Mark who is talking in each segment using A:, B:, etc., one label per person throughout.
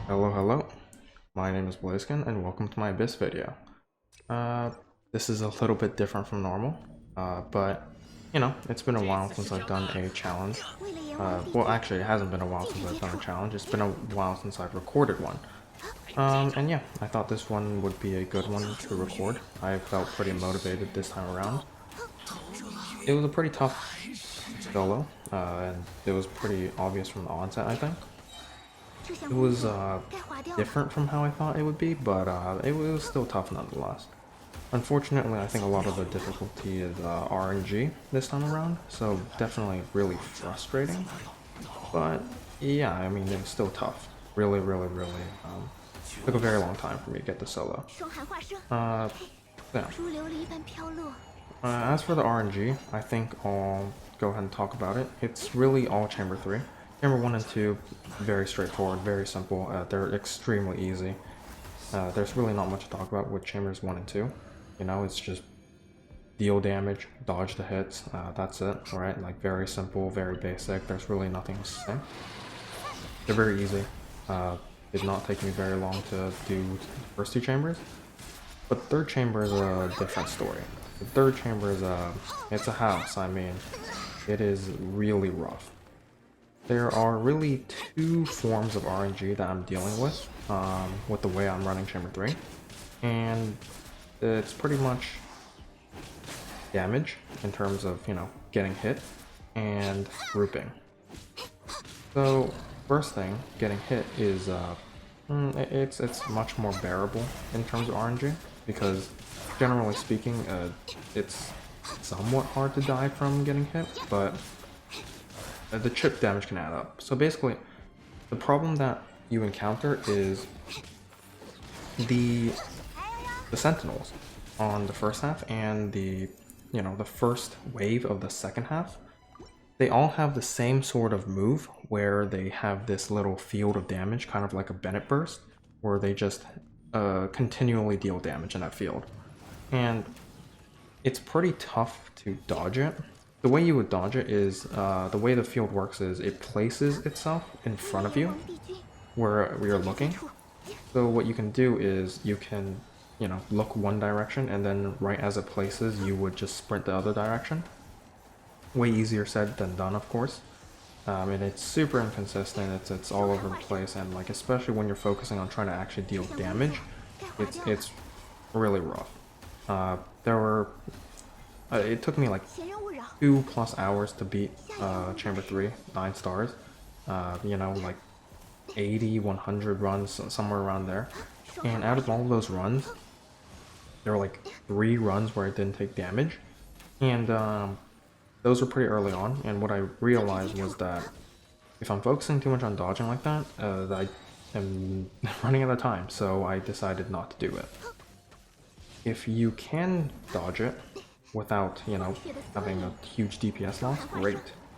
A: Hello, my name is Blazkin and welcome to my Abyss video. This is a little bit different from normal, but you know, it's been a while since I've done a challenge. Well, actually, it hasn't been a while since I've done a challenge, it's been a while since I've recorded one. And yeah, I thought this one would be a good one to record. I felt pretty motivated this time around. It was a pretty tough solo, and it was pretty obvious from the onset, I think. It was different from how I thought it would be, but it was still tough nonetheless. Unfortunately, I think a lot of the difficulty is RNG this time around, so definitely really frustrating. But yeah, I mean, it was still tough. Really, took a very long time for me to get the solo. Yeah. As for the RNG, I think I'll go ahead and talk about it. It's really all Chamber 3. Chamber 1 and 2, very straightforward, very simple. They're extremely easy. There's really not much to talk about with Chambers 1 and 2. You know, it's just deal damage, dodge the hits, that's it, right? Like, very simple, very basic. There's really nothing else to say. They're very easy. Did not take me very long to do the first two chambers. But the third chamber is a different story. The third chamber is it's a house. I mean, it is really rough. There are really two forms of RNG that I'm dealing with the way I'm running Chamber 3. And it's pretty much damage in terms of, you know, getting hit and grouping. So, first thing, getting hit is, it's much more bearable in terms of RNG, because generally speaking, it's somewhat hard to die from getting hit, but the chip damage can add up. So basically, the problem that you encounter is the sentinels on the first half and the first wave of the second half. They all have the same sort of move where they have this little field of damage, kind of like a Bennett burst, where they just continually deal damage in that field. And it's pretty tough to dodge it. The way you would dodge it is, the way the field works is it places itself in front of you where you're looking. So what you can do is you can, you know, look one direction, and then right as it places, you would just sprint the other direction. Way easier said than done, of course. And it's super inconsistent, it's all over the place, and like, especially when you're focusing on trying to actually deal damage, it's really rough. It took me like 2+ hours to beat Chamber 3, 9 stars. You know, like 80, 100 runs, somewhere around there. And out of all of those runs, there were like 3 runs where I didn't take damage. And those were pretty early on, and what I realized was that if I'm focusing too much on dodging like that, I am running out of time, so I decided not to do it. If you can dodge it without, you know, having a huge DPS loss, great.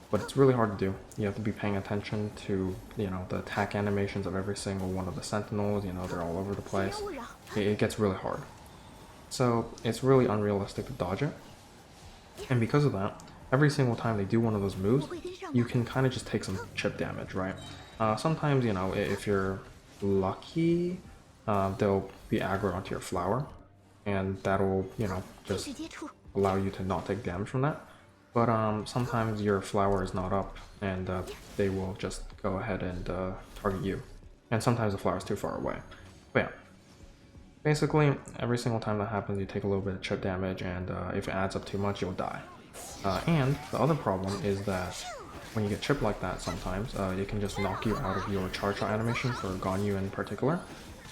A: But it's really hard to do. You have to be paying attention to, you know, the attack animations of every single one of the sentinels. You know, they're all over the place. It gets really hard. So it's really unrealistic to dodge it. And because of that, every single time they do one of those moves, you can kind of just take some chip damage, right? Sometimes, you know, if you're lucky, they'll be aggroed onto your flower, and that'll, you know, just allow you to not take damage from that. But sometimes your flower is not up, and they will just go ahead and target you. And sometimes the flower is too far away. But yeah, basically every single time that happens, you take a little bit of chip damage, and if it adds up too much, you'll die. And the other problem is that when you get chipped like that, sometimes it can just knock you out of your charge shot animation for Ganyu in particular,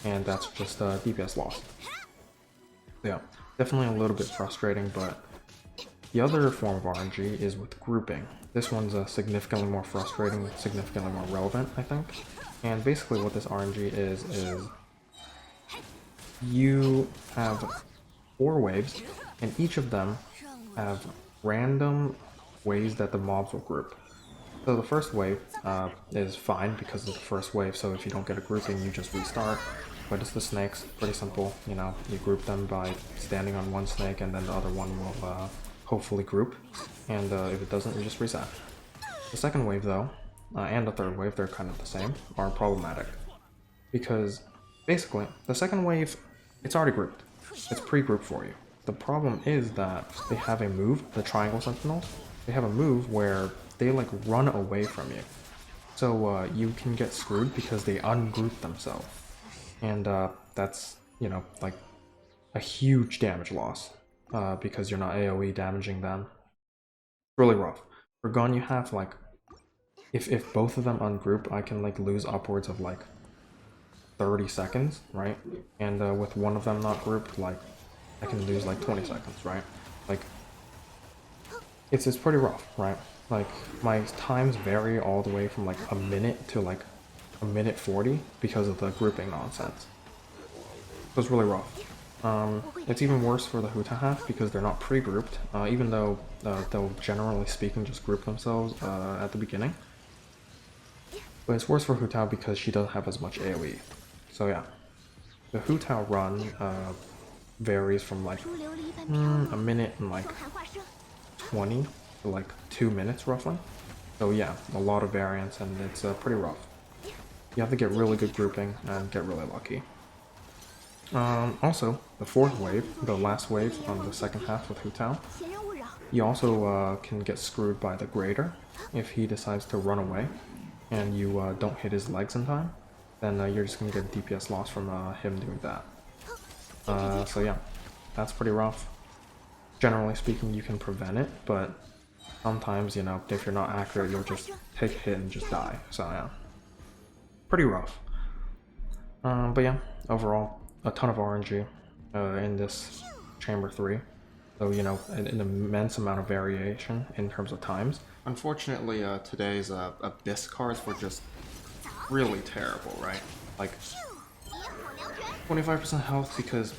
A: and that's just DPS loss. Yeah, definitely a little bit frustrating, but the other form of RNG is with grouping. This one's significantly more frustrating, significantly more relevant, I think. And basically what this RNG is you have 4 waves, and each of them have random ways that the mobs will group. So the first wave is fine because it's the first wave, so if you don't get a grouping, you just restart. But it's the snakes, pretty simple, you know, you group them by standing on one snake, and then the other one will hopefully group, and if it doesn't, you just reset. The second wave though, and the third wave, they're kind of the same, are problematic. because basically the second wave, it's already grouped. It's pre-grouped for you. The problem is that they have a move, the Triangle Sentinels, they have a move where they like run away from you. So you can get screwed because they ungroup themselves. And that's, you know, like a huge damage loss because you're not AoE damaging them. Really rough. For Gun, you have like, if both of them ungroup, I can like lose upwards of like 30 seconds, right? And with one of them not grouped, like I can lose like 20 seconds, right? Like it's pretty rough, right? Like my times vary all the way from like a minute to like a minute 40 because of the grouping nonsense. So it's really rough. It's even worse for the Huta half because they're not pre-grouped, even though they'll generally speaking just group themselves at the beginning. But it's worse for Hu Tao because she doesn't have as much AoE. So yeah, the Hu Tao run varies from like a minute and like 20 to like 2 minutes roughly. So yeah, a lot of variance and it's pretty rough. You have to get really good grouping and get really lucky. Also, the fourth wave, the last wave on the second half with Hu Tao, you also can get screwed by the Grader if he decides to run away and you don't hit his legs in time. Then you're just going to get DPS loss from him doing that. So yeah, that's pretty rough. Generally speaking, you can prevent it, but sometimes, you know, if you're not accurate, you'll just take a hit and just die. So yeah, pretty rough. But yeah, overall, a ton of RNG in this Chamber 3. So, you know, an immense amount of variation in terms of times. Unfortunately, today's Abyss cards were just really terrible, right? Like 25% health because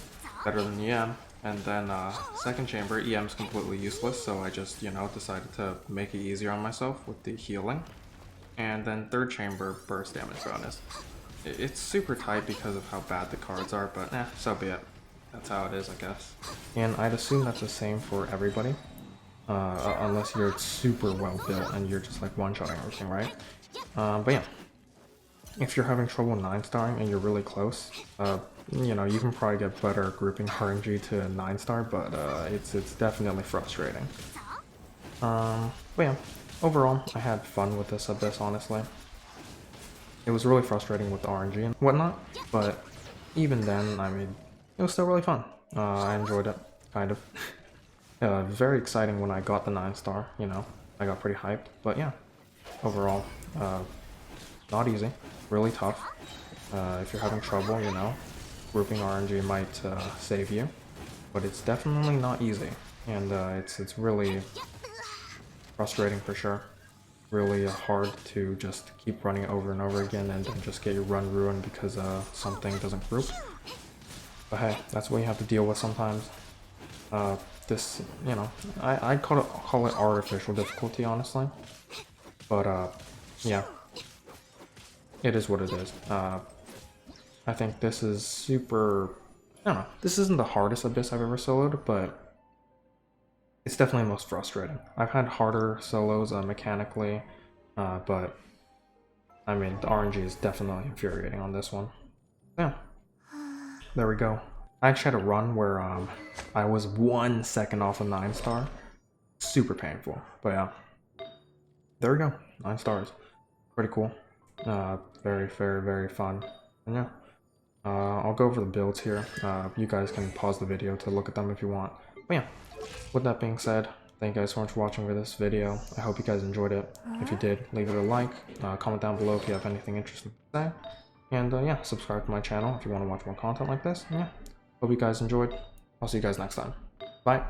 A: better than EM, and then second chamber, EM's completely useless, so I just, you know, decided to make it easier on myself with the healing. And then third chamber, burst damage bonus. It's super tight because of how bad the cards are, but so be it. That's how it is, I guess. And I'd assume that's the same for everybody. Unless you're super well built and you're just like one-shotting everything, right? But yeah, if you're having trouble 9-starring and you're really close, you know, you can probably get better grouping RNG to 9-star, but it's definitely frustrating. But yeah, overall, I had fun with this Abyss, honestly. It was really frustrating with the RNG and whatnot, but even then, I mean, it was still really fun. I enjoyed it, kind of. Very exciting when I got the 9-star, you know, I got pretty hyped, but yeah, overall, not easy, really tough. If you're having trouble, you know, grouping RNG might save you, but it's definitely not easy, and it's really frustrating for sure. Really hard to just keep running over and over again and then just get your run ruined because something doesn't group. But hey, that's what you have to deal with sometimes. This, you know, I'd call it artificial difficulty, honestly. But yeah, it is what it is. I think this is super, I don't know, this isn't the hardest Abyss I've ever soloed, but it's definitely the most frustrating. I've had harder solos mechanically, but I mean, the RNG is definitely infuriating on this one. Yeah, there we go. I actually had a run where I was 1 second off a 9-star. Super painful, but yeah. There we go, 9 stars. Pretty cool. Very, very, very fun. And yeah, I'll go over the builds here. You guys can pause the video to look at them if you want. But yeah, with that being said, thank you guys so much for watching for this video. I hope you guys enjoyed it. If you did, leave it a like, comment down below if you have anything interesting to say. And yeah, subscribe to my channel if you want to watch more content like this. And yeah, hope you guys enjoyed. I'll see you guys next time. Bye.